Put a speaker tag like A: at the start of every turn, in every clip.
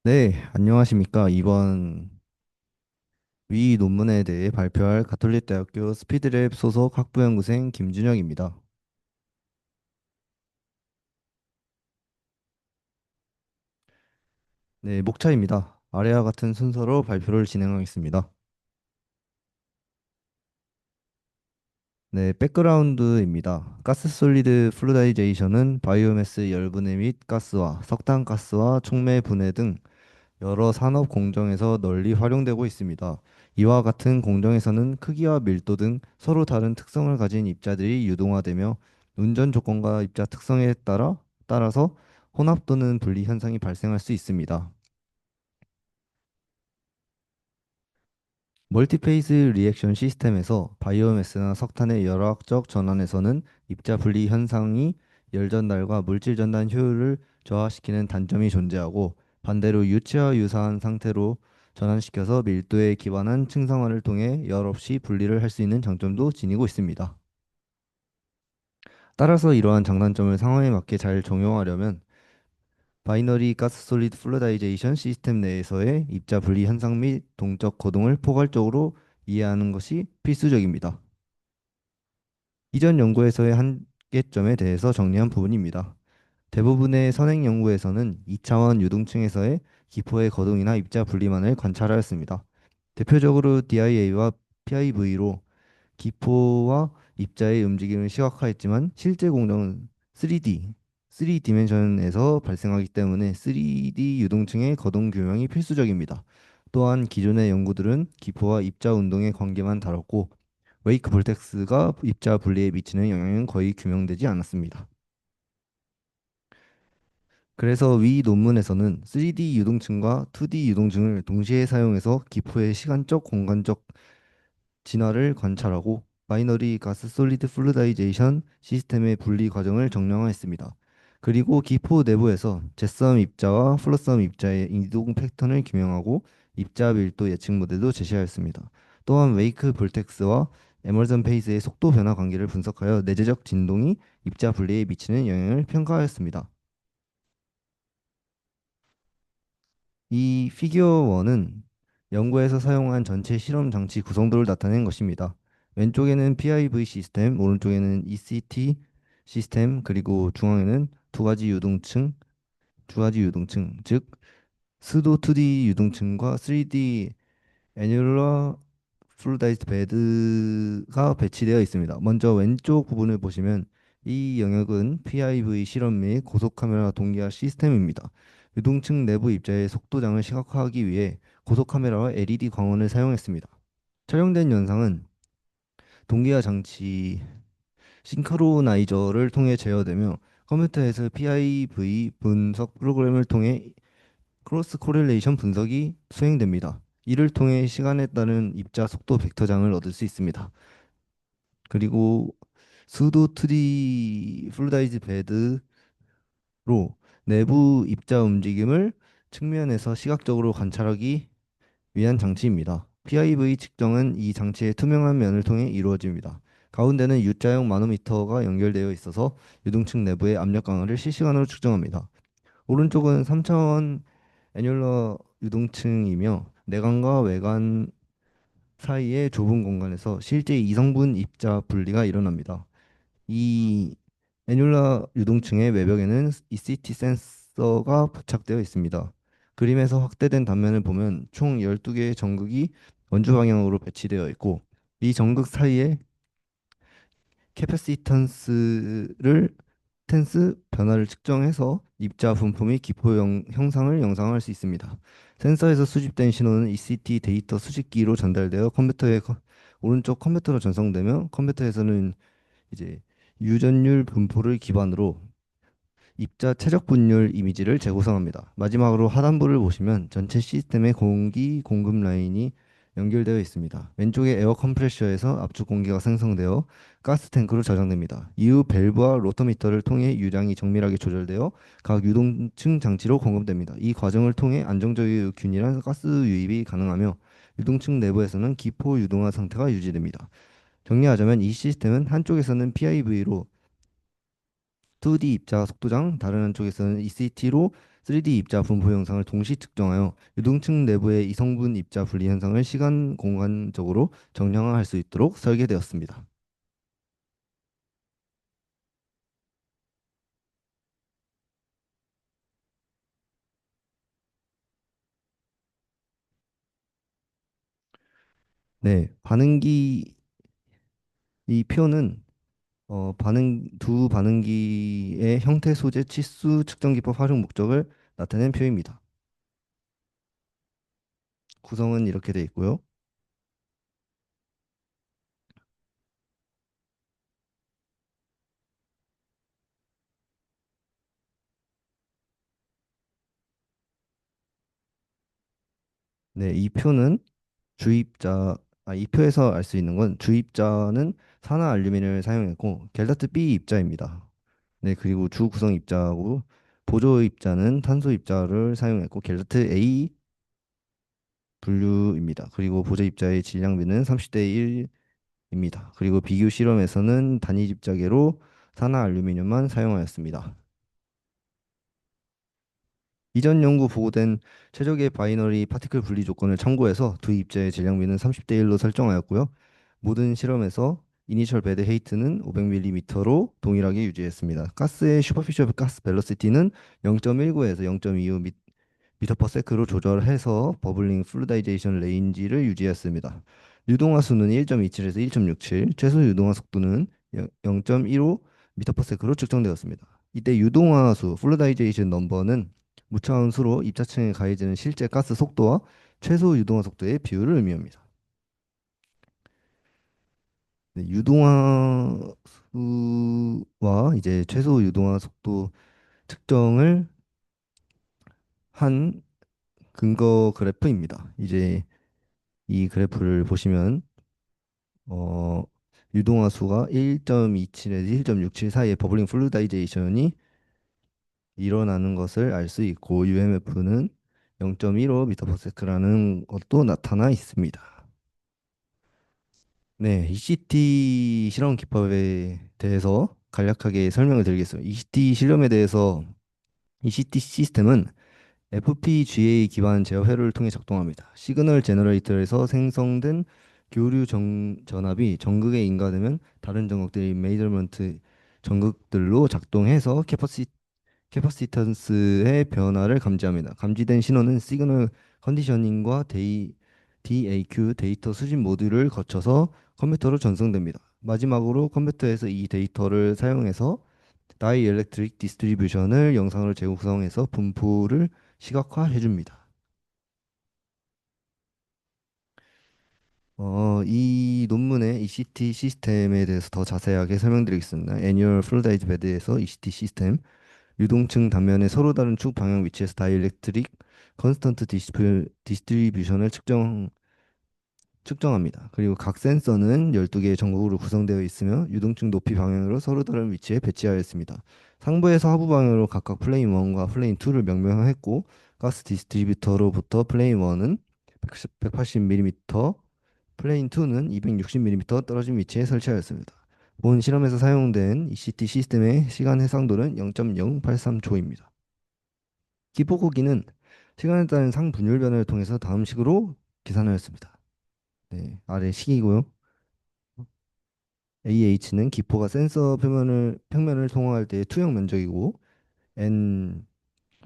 A: 네, 안녕하십니까. 이번 위 논문에 대해 발표할 가톨릭대학교 스피드랩 소속 학부연구생 김준혁입니다. 네, 목차입니다. 아래와 같은 순서로 발표를 진행하겠습니다. 네, 백그라운드입니다. 가스 솔리드 플루이다이제이션은 바이오매스 열분해 및 가스와 석탄가스와 촉매 분해 등 여러 산업 공정에서 널리 활용되고 있습니다. 이와 같은 공정에서는 크기와 밀도 등 서로 다른 특성을 가진 입자들이 유동화되며 운전 조건과 입자 특성에 따라서 혼합 또는 분리 현상이 발생할 수 있습니다. 멀티페이스 리액션 시스템에서 바이오매스나 석탄의 열화학적 전환에서는 입자 분리 현상이 열 전달과 물질 전달 효율을 저하시키는 단점이 존재하고, 반대로 유체와 유사한 상태로 전환시켜서 밀도에 기반한 층상화를 통해 열 없이 분리를 할 수 있는 장점도 지니고 있습니다. 따라서 이러한 장단점을 상황에 맞게 잘 적용하려면 바이너리 가스 솔리드 플루이다이제이션 시스템 내에서의 입자 분리 현상 및 동적 거동을 포괄적으로 이해하는 것이 필수적입니다. 이전 연구에서의 한계점에 대해서 정리한 부분입니다. 대부분의 선행 연구에서는 2차원 유동층에서의 기포의 거동이나 입자 분리만을 관찰하였습니다. 대표적으로 DIA와 PIV로 기포와 입자의 움직임을 시각화했지만, 실제 공정은 3디멘션에서 발생하기 때문에 3D 유동층의 거동 규명이 필수적입니다. 또한 기존의 연구들은 기포와 입자 운동의 관계만 다뤘고, 웨이크 볼텍스가 입자 분리에 미치는 영향은 거의 규명되지 않았습니다. 그래서 위 논문에서는 3D 유동층과 2D 유동층을 동시에 사용해서 기포의 시간적, 공간적 진화를 관찰하고 바이너리 가스 솔리드 플루이다이제이션 시스템의 분리 과정을 정량화했습니다. 그리고 기포 내부에서 제섬 입자와 플러섬 입자의 이동 패턴을 규명하고 입자 밀도 예측 모델도 제시하였습니다. 또한 웨이크 볼텍스와 에머전 페이스의 속도 변화 관계를 분석하여 내재적 진동이 입자 분리에 미치는 영향을 평가하였습니다. 이 피겨 1은 연구에서 사용한 전체 실험 장치 구성도를 나타낸 것입니다. 왼쪽에는 PIV 시스템, 오른쪽에는 ECT 시스템, 그리고 중앙에는 두 가지 유동층, 즉 스도 2D 유동층과 3D 애뉴러 플루이다이즈드 베드가 배치되어 있습니다. 먼저 왼쪽 부분을 보시면 이 영역은 PIV 실험 및 고속 카메라 동기화 시스템입니다. 유동층 내부 입자의 속도장을 시각화하기 위해 고속 카메라와 LED 광원을 사용했습니다. 촬영된 영상은 동기화 장치 싱크로나이저를 통해 제어되며, 컴퓨터에서 PIV 분석 프로그램을 통해 크로스 코릴레이션 분석이 수행됩니다. 이를 통해 시간에 따른 입자 속도 벡터장을 얻을 수 있습니다. 그리고 수도 2D 플루이다이즈 베드로 내부 입자 움직임을 측면에서 시각적으로 관찰하기 위한 장치입니다. PIV 측정은 이 장치의 투명한 면을 통해 이루어집니다. 가운데는 U자형 마노미터가 연결되어 있어서 유동층 내부의 압력 강화를 실시간으로 측정합니다. 오른쪽은 3차원 애뉴러 유동층이며, 내관과 외관 사이의 좁은 공간에서 실제 이성분 입자 분리가 일어납니다. 이 애뉴라 유동층의 외벽에는 ECT 센서가 부착되어 있습니다. 그림에서 확대된 단면을 보면 총 12개의 전극이 원주 방향으로 배치되어 있고, 이 전극 사이에 캐패시턴스를 텐스 변화를 측정해서 입자 분포 및 기포 형상을 영상할 수 있습니다. 센서에서 수집된 신호는 ECT 데이터 수집기로 전달되어 오른쪽 컴퓨터로 전송되며, 컴퓨터에서는 이제 유전율 분포를 기반으로 입자 최적 분율 이미지를 재구성합니다. 마지막으로 하단부를 보시면 전체 시스템의 공기 공급 라인이 연결되어 있습니다. 왼쪽에 에어 컴프레셔에서 압축 공기가 생성되어 가스 탱크로 저장됩니다. 이후 밸브와 로터미터를 통해 유량이 정밀하게 조절되어 각 유동층 장치로 공급됩니다. 이 과정을 통해 안정적이고 균일한 가스 유입이 가능하며, 유동층 내부에서는 기포 유동화 상태가 유지됩니다. 정리하자면 이 시스템은 한쪽에서는 PIV로 2D 입자 속도장, 다른 한쪽에서는 ECT로 3D 입자 분포 영상을 동시 측정하여 유동층 내부의 이성분 입자 분리 현상을 시간 공간적으로 정량화할 수 있도록 설계되었습니다. 네, 반응기 이 표는 두 반응기의 형태, 소재, 치수, 측정 기법, 활용 목적을 나타낸 표입니다. 구성은 이렇게 되어 있고요. 네, 이 표는 주입자, 이 표에서 알 수 있는 건 주입자는 산화 알루미늄을 사용했고 갤라트 B 입자입니다. 네, 그리고 주 구성 입자하고 보조 입자는 탄소 입자를 사용했고 갤라트 A 분류입니다. 그리고 보조 입자의 질량비는 30대 1입니다. 그리고 비교 실험에서는 단위 입자계로 산화 알루미늄만 사용하였습니다. 이전 연구 보고된 최적의 바이너리 파티클 분리 조건을 참고해서 두 입자의 질량비는 30대 1로 설정하였고요. 모든 실험에서 이니셜 배드 헤이트는 500ml로 동일하게 유지했습니다. 가스의 슈퍼피셜 가스 벨로시티는 0.19에서 0.25 미터 퍼 세크로 조절해서 버블링 플루다이제이션 레인지를 유지했습니다. 유동화 수는 1.27에서 1.67, 최소 유동화 속도는 0.15 미터 퍼 세크로 측정되었습니다. 이때 유동화 수 플루다이제이션 넘버는 무차원 수로 입자층에 가해지는 실제 가스 속도와 최소 유동화 속도의 비율을 의미합니다. 네, 유동화 수와 이제 최소 유동화 속도 측정을 한 근거 그래프입니다. 이제 이 그래프를 보시면 어, 유동화 수가 1.27에서 1.67 사이에 버블링 플루다이제이션이 일어나는 것을 알 수 있고 UMF는 0.15m/s라는 것도 나타나 있습니다. 네, ECT 실험 기법에 대해서 간략하게 설명을 드리겠습니다. ECT 실험에 대해서 ECT 시스템은 FPGA 기반 제어 회로를 통해 작동합니다. 시그널 제너레이터에서 생성된 교류 전압이 전극에 인가되면 다른 전극들이 메이저먼트 전극들로 작동해서 캐퍼시턴스의 변화를 감지합니다. 감지된 신호는 시그널 컨디셔닝과 DAQ 데이터 수집 모듈을 거쳐서 컴퓨터로 전송됩니다. 마지막으로 컴퓨터에서 이 데이터를 사용해서 다이엘렉트릭 디스트리뷰션을 영상으로 재구성해서 분포를 시각화해 줍니다. 이 논문의 ECT 시스템에 대해서 더 자세하게 설명드리겠습니다. Annual Fluidized Bed에서 ECT 시스템, 유동층 단면의 서로 다른 축 방향 위치에서 다이엘렉트릭 컨스턴트 디스트리뷰션을 측정합니다. 그리고 각 센서는 12개의 전극으로 구성되어 있으며 유동층 높이 방향으로 서로 다른 위치에 배치하였습니다. 상부에서 하부 방향으로 각각 플레인 1과 플레인 2를 명명했고 가스 디스트리뷰터로부터 플레인 1은 180mm, 플레인 2는 260mm 떨어진 위치에 설치하였습니다. 본 실험에서 사용된 ECT 시스템의 시간 해상도는 0.083초입니다. 기포고기는 시간에 따른 상분율 변화를 통해서 다음 식으로 계산하였습니다. 네, 아래 식이고요. AH는 기포가 센서 평면을 통과할 때의 투영 면적이고,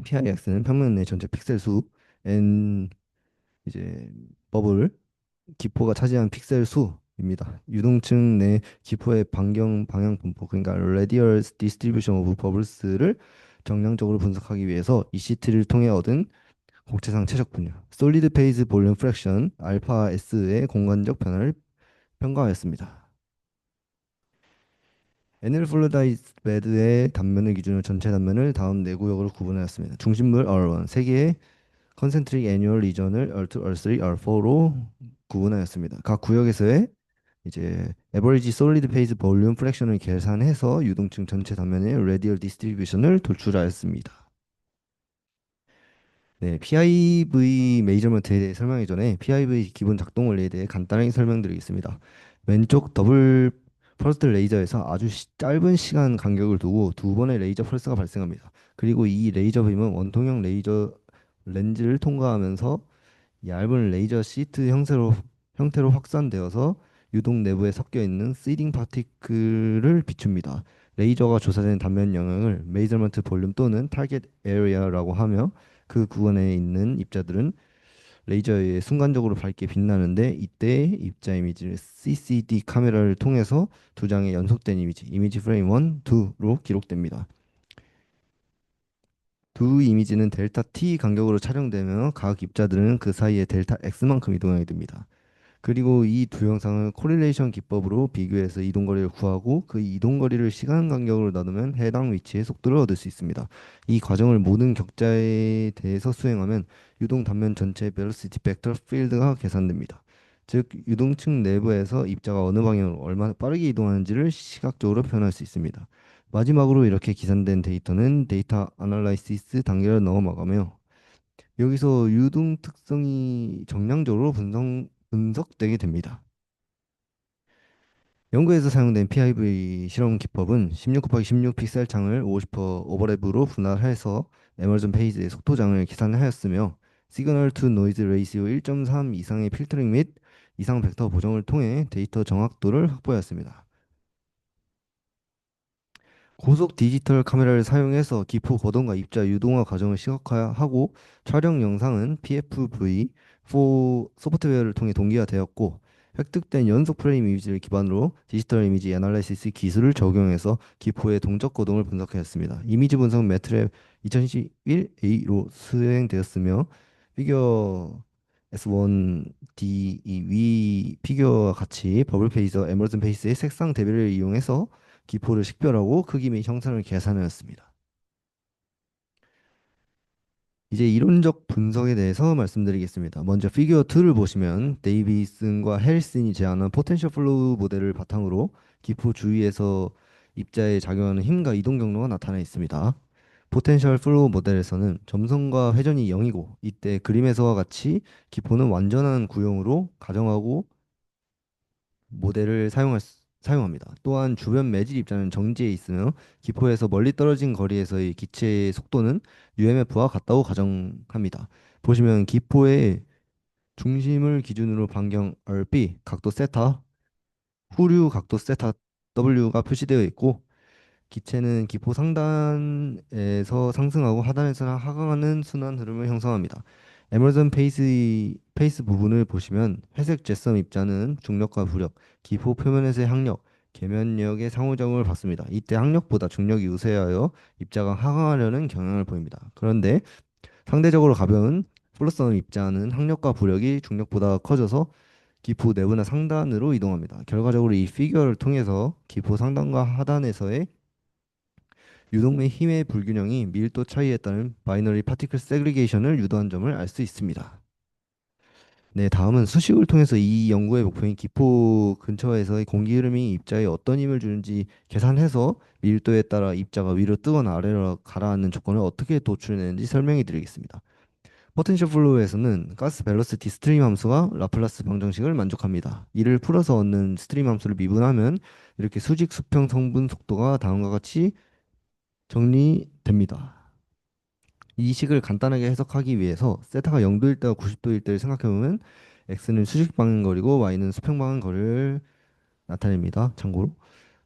A: PIX는 평면 내 전체 픽셀 수, N 이제 버블 기포가 차지한 픽셀 수입니다. 유동층 내 기포의 방향 분포, 그러니까 radial distribution of bubbles를 정량적으로 분석하기 위해서 ECT를 통해 얻은 곡체상 최적 분율, solid phase volume fraction 알파 S의 공간적 변화를 평가하였습니다. 애널 플루다이스 베드의 단면을 기준으로 전체 단면을 다음 네 구역으로 구분하였습니다. 중심물 R1, 세 개의 컨센트릭 애뉴얼 리전을 R2, R3, R4로 구분하였습니다. 각 구역에서의 이제 에버리지 솔리드 페이스 볼륨 프랙션을 계산해서 유동층 전체 단면의 레디얼 디스트리뷰션을 도출하였습니다. 네, PIV 메이저먼트에 대해 설명하기 전에 PIV 기본 작동 원리에 대해 간단하게 설명드리겠습니다. 왼쪽 더블 퍼스트 레이저에서 아주 짧은 시간 간격을 두고 두 번의 레이저 펄스가 발생합니다. 그리고 이 레이저 빔은 원통형 레이저 렌즈를 통과하면서 얇은 레이저 시트 형태로 확산되어서 유동 내부에 섞여 있는 시딩 파티클을 비춥니다. 레이저가 조사된 단면 영역을 메이저먼트 볼륨 또는 타겟 에리어라고 하며 그 구간에 있는 입자들은 레이저에 의해 순간적으로 밝게 빛나는데 이때 입자 이미지를 CCD 카메라를 통해서 두 장의 연속된 이미지 프레임 1, 2로 기록됩니다. 두 이미지는 델타 T 간격으로 촬영되며 각 입자들은 그 사이에 델타 X만큼 이동하게 됩니다. 그리고 이 두 영상을 코릴레이션 기법으로 비교해서 이동거리를 구하고 그 이동거리를 시간 간격으로 나누면 해당 위치의 속도를 얻을 수 있습니다. 이 과정을 모든 격자에 대해서 수행하면 유동 단면 전체의 velocity vector field가 계산됩니다. 즉 유동층 내부에서 입자가 어느 방향으로 얼마나 빠르게 이동하는지를 시각적으로 표현할 수 있습니다. 마지막으로 이렇게 계산된 데이터는 데이터 아날라이시스 단계를 넘어가며 여기서 유동 특성이 정량적으로 분석되게 됩니다. 연구에서 사용된 PIV 실험 기법은 16 곱하기 16 픽셀 창을 50% 오버랩으로 분할해서 에머전 페이지의 속도장을 계산하였으며 시그널 투 노이즈 레이시오 1.3 이상의 필터링 및 이상 벡터 보정을 통해 데이터 정확도를 확보하였습니다. 고속 디지털 카메라를 사용해서 기포 거동과 입자 유동화 과정을 시각화하고 촬영 영상은 PFV4 소프트웨어를 통해 동기화되었고 획득된 연속 프레임 이미지를 기반으로 디지털 이미지 애널라이시스 기술을 적용해서 기포의 동적 거동을 분석하였습니다. 이미지 분석 매트랩 2011A로 수행되었으며 피겨 S1D 위 피겨와 같이 버블 페이저 에머전 페이스의 색상 대비를 이용해서 기포를 식별하고 크기 및 형상을 계산하였습니다. 이제 이론적 분석에 대해서 말씀드리겠습니다. 먼저 피겨 2를 보시면 데이비슨과 해리슨이 제안한 포텐셜 플로우 모델을 바탕으로 기포 주위에서 입자에 작용하는 힘과 이동 경로가 나타나 있습니다. 포텐셜 플로우 모델에서는 점선과 회전이 0이고 이때 그림에서와 같이 기포는 완전한 구형으로 가정하고 모델을 사용합니다. 또한 주변 매질 입자는 정지해 있으며 기포에서 멀리 떨어진 거리에서의 기체의 속도는 UMF와 같다고 가정합니다. 보시면 기포의 중심을 기준으로 반경 RB, 각도 세타, 후류 각도 세타 W가 표시되어 있고 기체는 기포 상단에서 상승하고 하단에서 하강하는 순환 흐름을 형성합니다. 에머전 페이스 부분을 보시면 회색 젯섬 입자는 중력과 부력, 기포 표면에서의 항력, 계면력의 상호작용을 받습니다. 이때 항력보다 중력이 우세하여 입자가 하강하려는 경향을 보입니다. 그런데 상대적으로 가벼운 플러스섬 입자는 항력과 부력이 중력보다 커져서 기포 내부나 상단으로 이동합니다. 결과적으로 이 피규어를 통해서 기포 상단과 하단에서의 유동 및 힘의 불균형이 밀도 차이에 따른 바이너리 파티클 세그리게이션을 유도한 점을 알 수 있습니다. 네, 다음은 수식을 통해서 이 연구의 목표인 기포 근처에서의 공기 흐름이 입자에 어떤 힘을 주는지 계산해서 밀도에 따라 입자가 위로 뜨거나 아래로 가라앉는 조건을 어떻게 도출해내는지 설명해 드리겠습니다. 포텐셜 플로우에서는 가스 벨로시티 스트림 함수가 라플라스 방정식을 만족합니다. 이를 풀어서 얻는 스트림 함수를 미분하면 이렇게 수직 수평 성분 속도가 다음과 같이 정리됩니다. 이 식을 간단하게 해석하기 위해서 세타가 0도일 때와 90도일 때를 생각해보면 x는 수직 방향거리고 y는 수평 방향거리를 나타냅니다. 참고로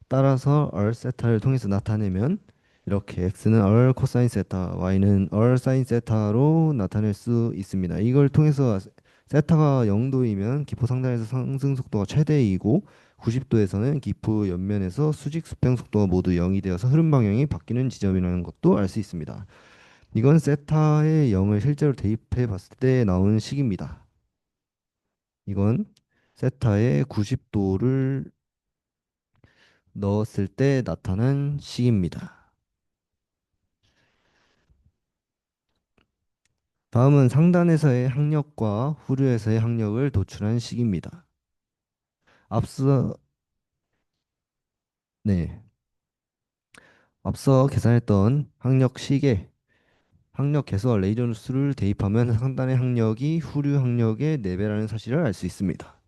A: 따라서 r 세타를 통해서 나타내면 이렇게 x는 r 코사인 세타, y는 r 사인 세타로 나타낼 수 있습니다. 이걸 통해서 세타가 0도이면 기포 상단에서 상승 속도가 최대이고 90도에서는 기포 옆면에서 수직 수평 속도가 모두 0이 되어서 흐름 방향이 바뀌는 지점이라는 것도 알 수 있습니다. 이건 세타의 0을 실제로 대입해 봤을 때 나오는 식입니다. 이건 세타의 90도를 넣었을 때 나타난 식입니다. 다음은 상단에서의 항력과 후류에서의 항력을 도출한 식입니다. 앞서 네, 앞서 계산했던 항력식에 항력 개수와 레이저 수를 대입하면 상단의 항력이 후류 항력의 4배라는 사실을 알 수 있습니다.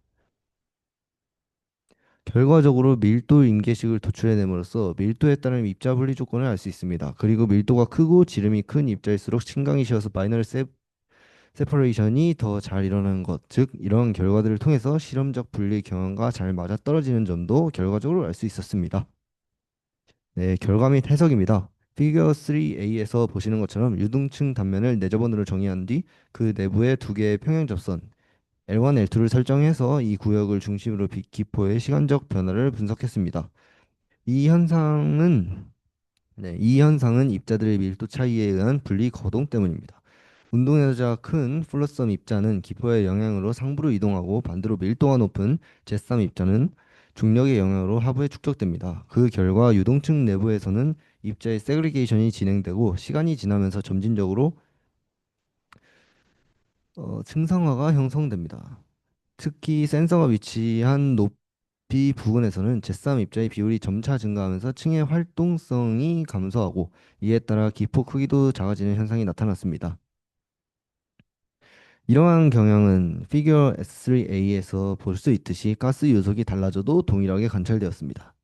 A: 결과적으로 밀도 임계식을 도출해냄으로써 밀도에 따른 입자 분리 조건을 알 수 있습니다. 그리고 밀도가 크고 지름이 큰 입자일수록 신강이 쉬어서 바이너리 세퍼레이션이 더 잘 일어나는 것, 즉 이런 결과들을 통해서 실험적 분리 경향과 잘 맞아떨어지는 점도 결과적으로 알 수 있었습니다. 네, 결과 및 해석입니다. 피겨 3A에서 보시는 것처럼 유등층 단면을 네저번으로 정의한 뒤 그 내부에 두 개의 평행 접선 L1, L2를 설정해서 이 구역을 중심으로 기포의 시간적 변화를 분석했습니다. 이 현상은 이 현상은 입자들의 밀도 차이에 의한 분리 거동 때문입니다. 운동에너지가 큰 플러스섬 입자는 기포의 영향으로 상부로 이동하고 반대로 밀도가 높은 제삼 입자는 중력의 영향으로 하부에 축적됩니다. 그 결과 유동층 내부에서는 입자의 세그리게이션이 진행되고 시간이 지나면서 점진적으로 층상화가 형성됩니다. 특히 센서가 위치한 높이 부근에서는 제삼 입자의 비율이 점차 증가하면서 층의 활동성이 감소하고 이에 따라 기포 크기도 작아지는 현상이 나타났습니다. 이러한 경향은 피겨 S3A에서 볼 수 있듯이 가스 요속이 달라져도 동일하게 관찰되었습니다.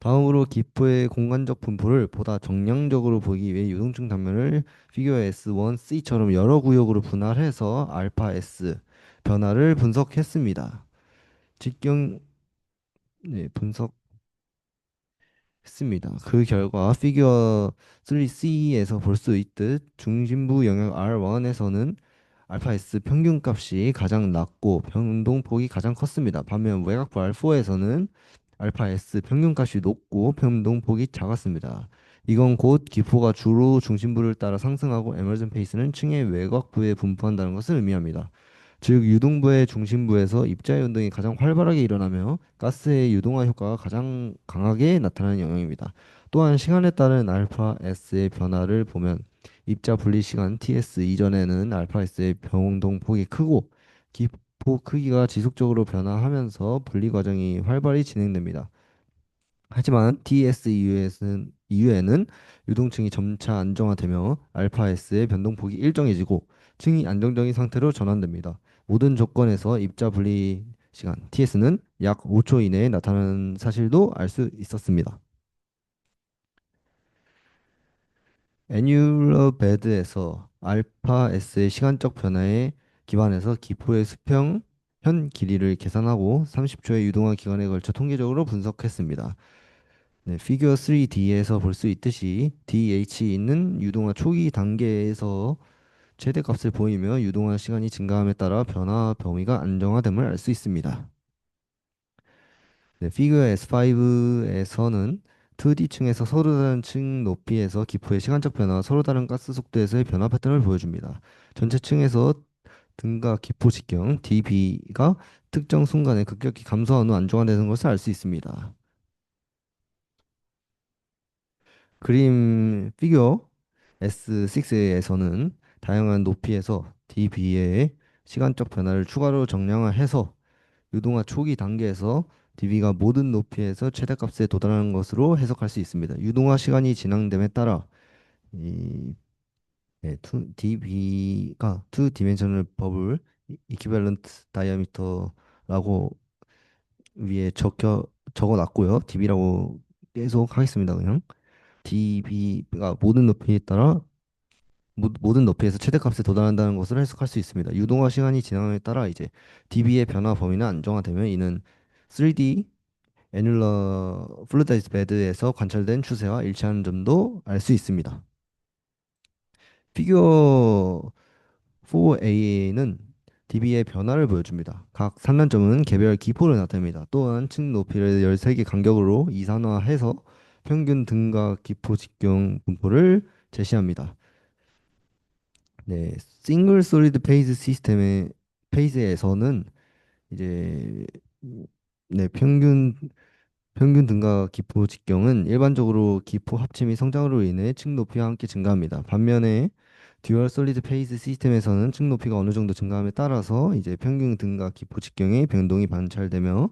A: 다음으로 기포의 공간적 분포를 보다 정량적으로 보기 위해 유동층 단면을 피겨 S1C처럼 여러 구역으로 분할해서 알파 S 변화를 분석했습니다. 직경 네, 분석했습니다. 그 결과 피겨 3C에서 볼 수 있듯 중심부 영역 R1에서는 알파 S 평균값이 가장 낮고 변동폭이 가장 컸습니다. 반면 외곽부 R4에서는 알파 S 평균값이 높고 변동폭이 작았습니다. 이건 곧 기포가 주로 중심부를 따라 상승하고 에머전 페이스는 층의 외곽부에 분포한다는 것을 의미합니다. 즉 유동부의 중심부에서 입자의 운동이 가장 활발하게 일어나며 가스의 유동화 효과가 가장 강하게 나타나는 영역입니다. 또한 시간에 따른 알파 S의 변화를 보면 입자 분리 시간 TS 이전에는 알파 S의 변동폭이 크고 기포 크기가 지속적으로 변화하면서 분리 과정이 활발히 진행됩니다. 하지만 TS 이후에는 유동층이 점차 안정화되며 알파 S의 변동폭이 일정해지고 층이 안정적인 상태로 전환됩니다. 모든 조건에서 입자 분리 시간 TS는 약 5초 이내에 나타나는 사실도 알 수 있었습니다. 애뉴러 베드에서 알파 S의 시간적 변화에 기반해서 기포의 수평 현 길이를 계산하고 30초의 유동화 기간에 걸쳐 통계적으로 분석했습니다. 네, 피겨 3D에서 볼 수 있듯이 DH 있는 유동화 초기 단계에서 최대값을 보이며 유동화 시간이 증가함에 따라 변화 범위가 안정화됨을 알 수 있습니다. 네, 피겨 S5에서는 2D층에서 서로 다른 층 높이에서 기포의 시간적 변화, 서로 다른 가스 속도에서의 변화 패턴을 보여줍니다. 전체 층에서 등가 기포 직경 dB가 특정 순간에 급격히 감소한 후 안정화되는 것을 알 수 있습니다. 그림 피겨 S6에서는 다양한 높이에서 dB의 시간적 변화를 추가로 정량화해서 유동화 초기 단계에서 dB가 모든 높이에서 최대값에 도달하는 것으로 해석할 수 있습니다. 유동화 시간이 진행됨에 따라 이 dB가 투 디멘셔널 버블 이퀴밸런트 다이아미터라고 위에 적어놨고요. dB라고 계속 하겠습니다. 그냥 dB가 모든 높이에 따라 모든 높이에서 최대값에 도달한다는 것을 해석할 수 있습니다. 유동화 시간이 지남에 따라 이제 dB의 변화 범위는 안정화되면 이는 3D 애뉸러 플루이드 베드에서 관찰된 추세와 일치하는 점도 알 수 있습니다. 피겨 4A는 dB의 변화를 보여줍니다. 각 산란점은 개별 기포를 나타냅니다. 또한 층 높이를 13개 간격으로 이산화해서 평균 등가 기포 직경 분포를 제시합니다. 네, 싱글 솔리드 페이즈 시스템의 페이즈에서는 이제 네, 평균 등가 기포 직경은 일반적으로 기포 합침이 성장으로 인해 층 높이와 함께 증가합니다. 반면에 듀얼 솔리드 페이즈 시스템에서는 층 높이가 어느 정도 증가함에 따라서 이제 평균 등가 기포 직경의 변동이 관찰되며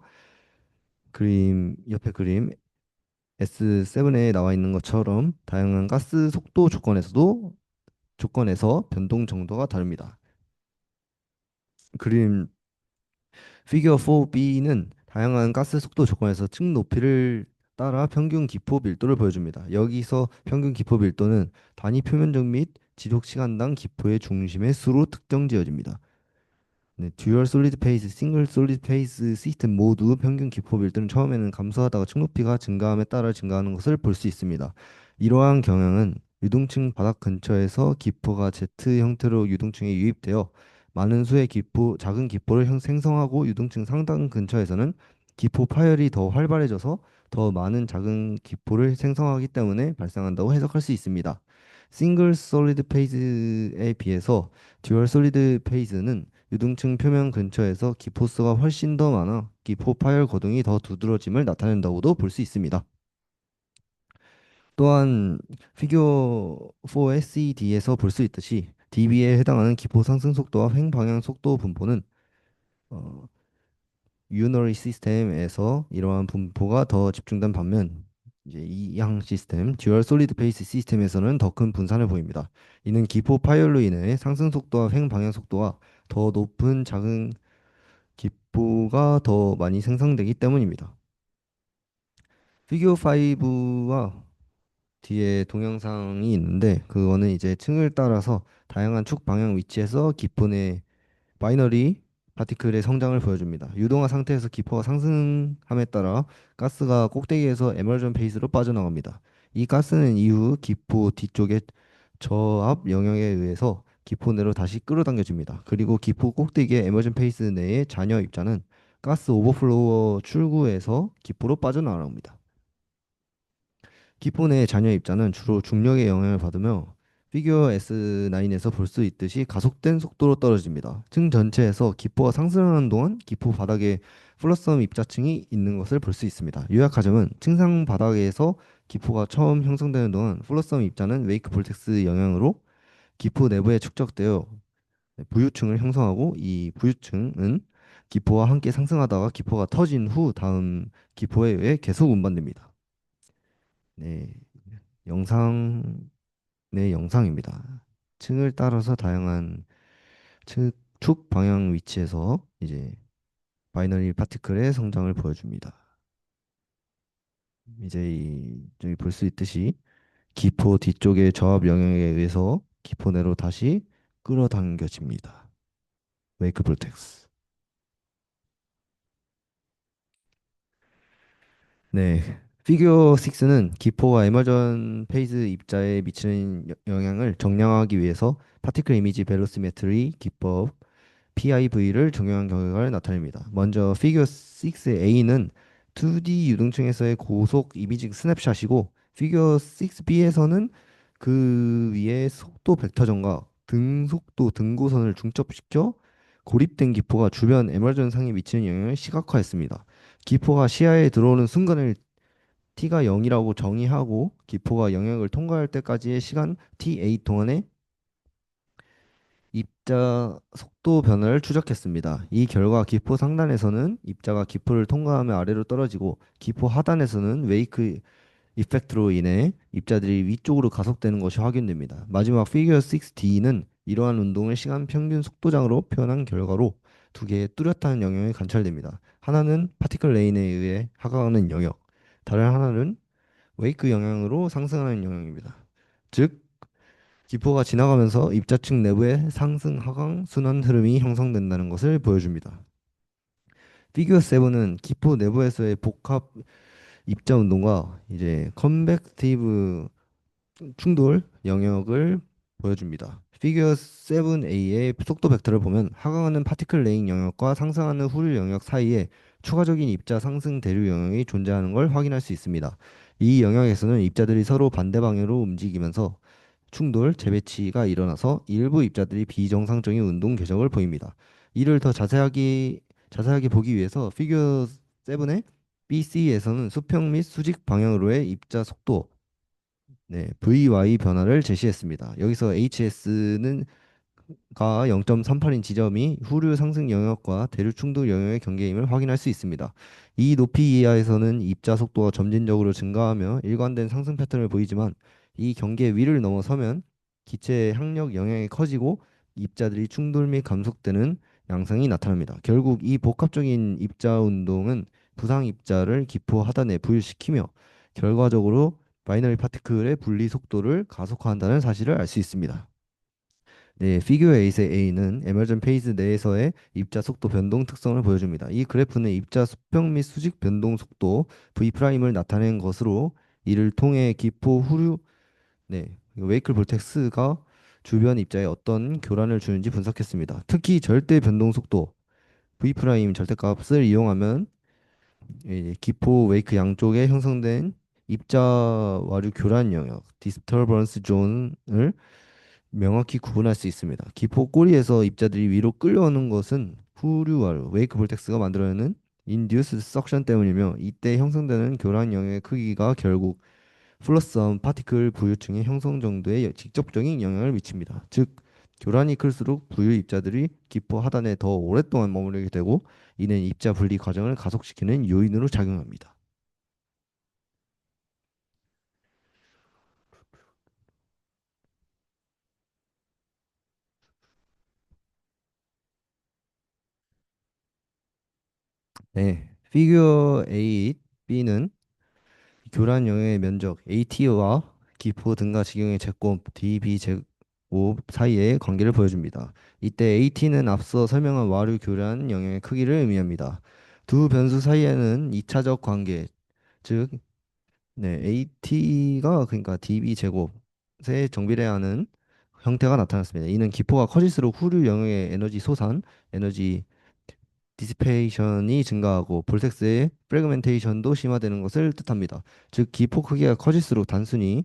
A: 옆에 그림 S7에 나와 있는 것처럼 다양한 가스 속도 조건에서 변동 정도가 다릅니다. 그림 피겨 4B는 다양한 가스 속도 조건에서 층 높이를 따라 평균 기포 밀도를 보여줍니다. 여기서 평균 기포 밀도는 단위 표면적 및 지속 시간당 기포의 중심의 수로 특정 지어집니다. 네, 듀얼 솔리드 페이스, 싱글 솔리드 페이스 시스템 모두 평균 기포 밀도는 처음에는 감소하다가 층 높이가 증가함에 따라 증가하는 것을 볼 수 있습니다. 이러한 경향은 유동층 바닥 근처에서 기포가 Z 형태로 유동층에 유입되어 많은 수의 기포, 작은 기포를 생성하고 유동층 상단 근처에서는 기포 파열이 더 활발해져서 더 많은 작은 기포를 생성하기 때문에 발생한다고 해석할 수 있습니다. 싱글 솔리드 페이스에 비해서 듀얼 솔리드 페이스는 유등층 표면 근처에서 기포수가 훨씬 더 많아 기포 파열 거동이 더 두드러짐을 나타낸다고도 볼 수 있습니다. 또한 피겨 4SED에서 볼 수 있듯이 DB에 해당하는 기포 상승 속도와 횡방향 속도 분포는 어, 유너리 시스템에서 이러한 분포가 더 집중된 반면 이제 이항 시스템, 듀얼 솔리드 페이스 시스템에서는 더 큰 분산을 보입니다. 이는 기포 파열로 인해 상승 속도와 횡방향 속도와 더 높은 작은 기포가 더 많이 생성되기 때문입니다. 피규어 5와 뒤에 동영상이 있는데 그거는 이제 층을 따라서 다양한 축 방향 위치에서 기포 내 바이너리 파티클의 성장을 보여줍니다. 유동화 상태에서 기포가 상승함에 따라 가스가 꼭대기에서 에멀전 페이스로 빠져나갑니다. 이 가스는 이후 기포 뒤쪽의 저압 영역에 의해서 기포 내로 다시 끌어당겨집니다. 그리고 기포 꼭대기의 에머전 페이스 내의 잔여 입자는 가스 오버플로어 출구에서 기포로 빠져나갑니다. 기포 내 잔여 입자는 주로 중력의 영향을 받으며 피규어 S9에서 볼 수 있듯이 가속된 속도로 떨어집니다. 층 전체에서 기포가 상승하는 동안 기포 바닥에 플러스섬 입자층이 있는 것을 볼 수 있습니다. 요약하자면 층상 바닥에서 기포가 처음 형성되는 동안 플러스섬 입자는 웨이크 볼텍스 영향으로 기포 내부에 축적되어 부유층을 형성하고 이 부유층은 기포와 함께 상승하다가 기포가 터진 후 다음 기포에 의해 계속 운반됩니다. 네, 영상 네, 영상입니다. 층을 따라서 다양한 축 방향 위치에서 이제 바이너리 파티클의 성장을 보여줍니다. 이제 저기 볼 수 있듯이 기포 뒤쪽의 저압 영향에 의해서 기포 내로 다시 끌어당겨집니다. 웨이크 볼텍스. 네. 피겨 6는 기포와 에머전 페이즈 입자에 미치는 영향을 정량하기 위해서 파티클 이미지 벨로시메트리 기법 PIV를 적용한 결과를 나타냅니다. 먼저 피겨 6A는 2D 유등층에서의 고속 이미징 스냅샷이고 피겨 6B에서는 그 위에 속도 벡터 전각, 등 속도 등고선을 중첩시켜 고립된 기포가 주변 에머전 상에 미치는 영향을 시각화했습니다. 기포가 시야에 들어오는 순간을 t가 0이라고 정의하고 기포가 영역을 통과할 때까지의 시간 ta 동안에 입자 속도 변화를 추적했습니다. 이 결과 기포 상단에서는 입자가 기포를 통과하며 아래로 떨어지고 기포 하단에서는 웨이크 이펙트로 인해 입자들이 위쪽으로 가속되는 것이 확인됩니다. 마지막 피겨 6D는 이러한 운동을 시간 평균 속도장으로 표현한 결과로 두 개의 뚜렷한 영역이 관찰됩니다. 하나는 파티클 레인에 의해 하강하는 영역, 다른 하나는 웨이크 영향으로 상승하는 영역입니다. 즉, 기포가 지나가면서 입자층 내부에 상승 하강 순환 흐름이 형성된다는 것을 보여줍니다. 피규어 7은 기포 내부에서의 복합 입자 운동과 이제 컨벡티브 충돌 영역을 보여줍니다. 피규어 7A의 속도 벡터를 보면 하강하는 파티클 레인 영역과 상승하는 후류 영역 사이에 추가적인 입자 상승 대류 영역이 존재하는 걸 확인할 수 있습니다. 이 영역에서는 입자들이 서로 반대 방향으로 움직이면서 충돌, 재배치가 일어나서 일부 입자들이 비정상적인 운동 궤적을 보입니다. 이를 더 자세하게 보기 위해서 피규어 7의 BC에서는 수평 및 수직 방향으로의 입자 속도 네, VY 변화를 제시했습니다. 여기서 HS는 가 0.38인 지점이 후류 상승 영역과 대류 충돌 영역의 경계임을 확인할 수 있습니다. 이 높이 이하에서는 입자 속도가 점진적으로 증가하며 일관된 상승 패턴을 보이지만 이 경계 위를 넘어서면 기체의 항력 영향이 커지고 입자들이 충돌 및 감속되는 양상이 나타납니다. 결국 이 복합적인 입자 운동은 부상 입자를 기포 하단에 부유시키며 결과적으로 바이너리 파티클의 분리 속도를 가속화한다는 사실을 알 수 있습니다. 네, 피규어 8의 A는 에머전 페이즈 내에서의 입자 속도 변동 특성을 보여줍니다. 이 그래프는 입자 수평 및 수직 변동 속도 V'을 나타낸 것으로 이를 통해 기포 후류 웨이클 볼텍스가 주변 입자에 어떤 교란을 주는지 분석했습니다. 특히 절대 변동 속도 V' 절대값을 이용하면 기포 웨이크 양쪽에 형성된 입자 와류 교란 영역 디스터번스 존을 명확히 구분할 수 있습니다. 기포 꼬리에서 입자들이 위로 끌려오는 것은 후류와류 웨이크 볼텍스가 만들어내는 인듀스 석션 때문이며 이때 형성되는 교란 영역의 크기가 결국 플러스암 파티클 부유층의 형성 정도에 직접적인 영향을 미칩니다. 즉 교란이 클수록 부유 입자들이 기포 하단에 더 오랫동안 머무르게 되고 이는 입자 분리 과정을 가속시키는 요인으로 작용합니다. 네, 피규어 8B는 교란 영역의 면적 AT와 기포 등가 지경의 제곱 DB 제곱 사이의 관계를 보여줍니다. 이때 AT는 앞서 설명한 와류 교란 영역의 크기를 의미합니다. 두 변수 사이에는 2차적 관계, 즉 AT가 그러니까 DB 제곱에 정비례하는 형태가 나타났습니다. 이는 기포가 커질수록 후류 영역의 에너지 소산, 에너지 디시페이션이 증가하고 볼텍스의 프래그멘테이션도 심화되는 것을 뜻합니다. 즉 기포 크기가 커질수록 단순히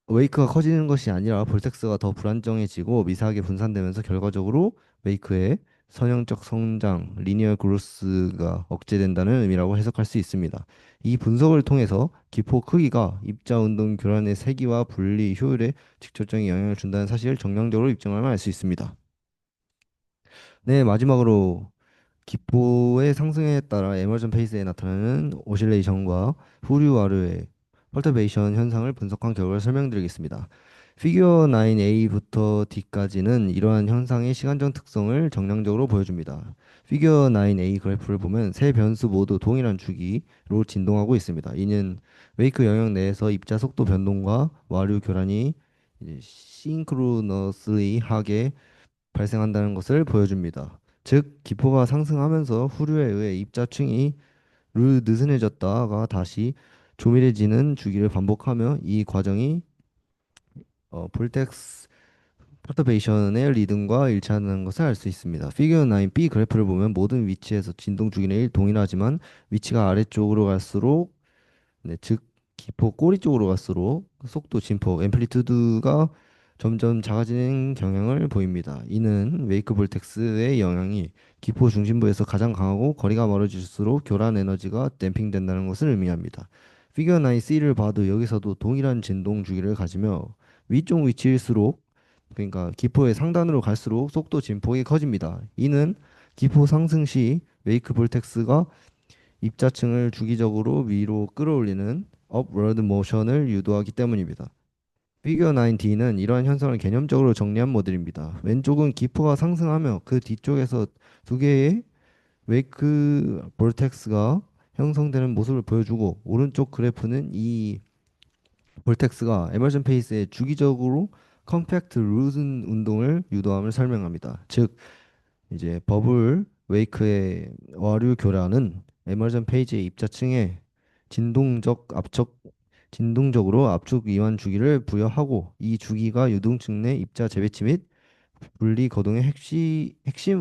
A: 웨이크가 커지는 것이 아니라 볼텍스가 더 불안정해지고 미세하게 분산되면서 결과적으로 웨이크의 선형적 성장, 리니어 그로스가 억제된다는 의미라고 해석할 수 있습니다. 이 분석을 통해서 기포 크기가 입자 운동 교란의 세기와 분리 효율에 직접적인 영향을 준다는 사실을 정량적으로 입증하면 알 수 있습니다. 네, 마지막으로 기포의 상승에 따라 에머전 페이스에 나타나는 오실레이션과 후류와류의 펄터베이션 현상을 분석한 결과를 설명드리겠습니다. 피규어 9A부터 D까지는 이러한 현상의 시간적 특성을 정량적으로 보여줍니다. 피규어 9A 그래프를 보면 세 변수 모두 동일한 주기로 진동하고 있습니다. 이는 웨이크 영역 내에서 입자 속도 변동과 와류 교란이 싱크로너스리하게 발생한다는 것을 보여줍니다. 즉 기포가 상승하면서 후류에 의해 입자층이 느슨해졌다가 다시 조밀해지는 주기를 반복하며 이 과정이 볼텍스 퍼터베이션의 리듬과 일치하는 것을 알 수 있습니다. 피겨 9B 그래프를 보면 모든 위치에서 진동 주기는 동일하지만 위치가 아래쪽으로 갈수록 즉 기포 꼬리 쪽으로 갈수록 속도, 진폭, 앰플리투드가 점점 작아지는 경향을 보입니다. 이는 웨이크 볼텍스의 영향이 기포 중심부에서 가장 강하고 거리가 멀어질수록 교란 에너지가 댐핑된다는 것을 의미합니다. 피겨 9C를 봐도 여기서도 동일한 진동 주기를 가지며 위쪽 위치일수록 그러니까 기포의 상단으로 갈수록 속도 진폭이 커집니다. 이는 기포 상승 시 웨이크 볼텍스가 입자층을 주기적으로 위로 끌어올리는 업워드 모션을 유도하기 때문입니다. 피겨 9D는 이러한 현상을 개념적으로 정리한 모델입니다. 왼쪽은 기포가 상승하며 그 뒤쪽에서 두 개의 웨이크 볼텍스가 형성되는 모습을 보여주고 오른쪽 그래프는 이 볼텍스가 에머전 페이스에 주기적으로 컴팩트 루즌 운동을 유도함을 설명합니다. 즉 이제 버블 웨이크의 와류 교란은 에머전 페이지의 입자층에 진동적 압축 진동적으로 압축 이완 주기를 부여하고 이 주기가 유동층 내 입자 재배치 및 분리 거동의 핵심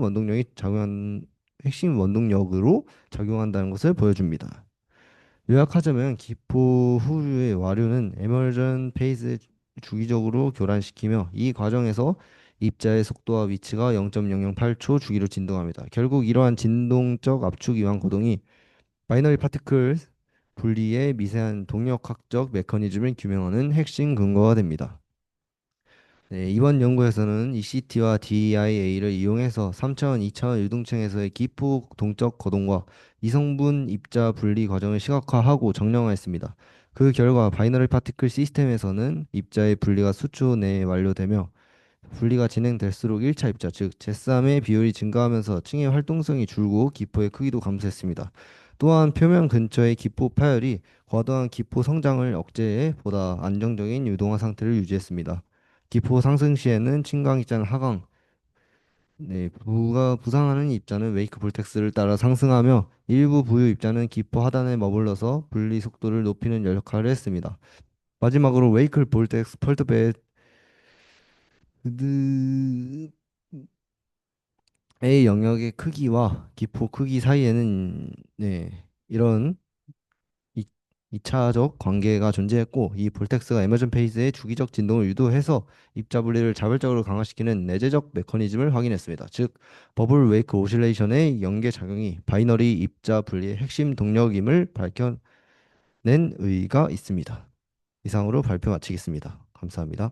A: 원동력으로 작용한다는 것을 보여줍니다. 요약하자면 기포 후류의 와류는 에머전 페이스 주기적으로 교란시키며 이 과정에서 입자의 속도와 위치가 0.008초 주기로 진동합니다. 결국 이러한 진동적 압축 이완 고동이 바이너리 파티클 분리의 미세한 동력학적 메커니즘을 규명하는 핵심 근거가 됩니다. 네, 이번 연구에서는 ECT와 DIA를 이용해서 3차원, 2차원 유동층에서의 기포 동적 거동과 이성분 입자 분리 과정을 시각화하고 정량화했습니다. 그 결과 바이너리 파티클 시스템에서는 입자의 분리가 수초 내에 완료되며 분리가 진행될수록 1차 입자, 즉 제삼의 비율이 증가하면서 층의 활동성이 줄고 기포의 크기도 감소했습니다. 또한 표면 근처의 기포 파열이 과도한 기포 성장을 억제해 보다 안정적인 유동화 상태를 유지했습니다. 기포 상승 시에는 침강 입자는 하강, 네, 부상하는 입자는 웨이크 볼텍스를 따라 상승하며 일부 부유 입자는 기포 하단에 머물러서 분리 속도를 높이는 역할을 했습니다. 마지막으로 웨이클 볼텍스 펄트베드의 영역의 크기와 기포 크기 사이에는 이런 이, 2차적 관계가 존재했고 이 볼텍스가 에머전 페이스의 주기적 진동을 유도해서 입자 분리를 자발적으로 강화시키는 내재적 메커니즘을 확인했습니다. 즉 버블 웨이크 오실레이션의 연계 작용이 바이너리 입자 분리의 핵심 동력임을 밝혀낸 의의가 있습니다. 이상으로 발표 마치겠습니다. 감사합니다.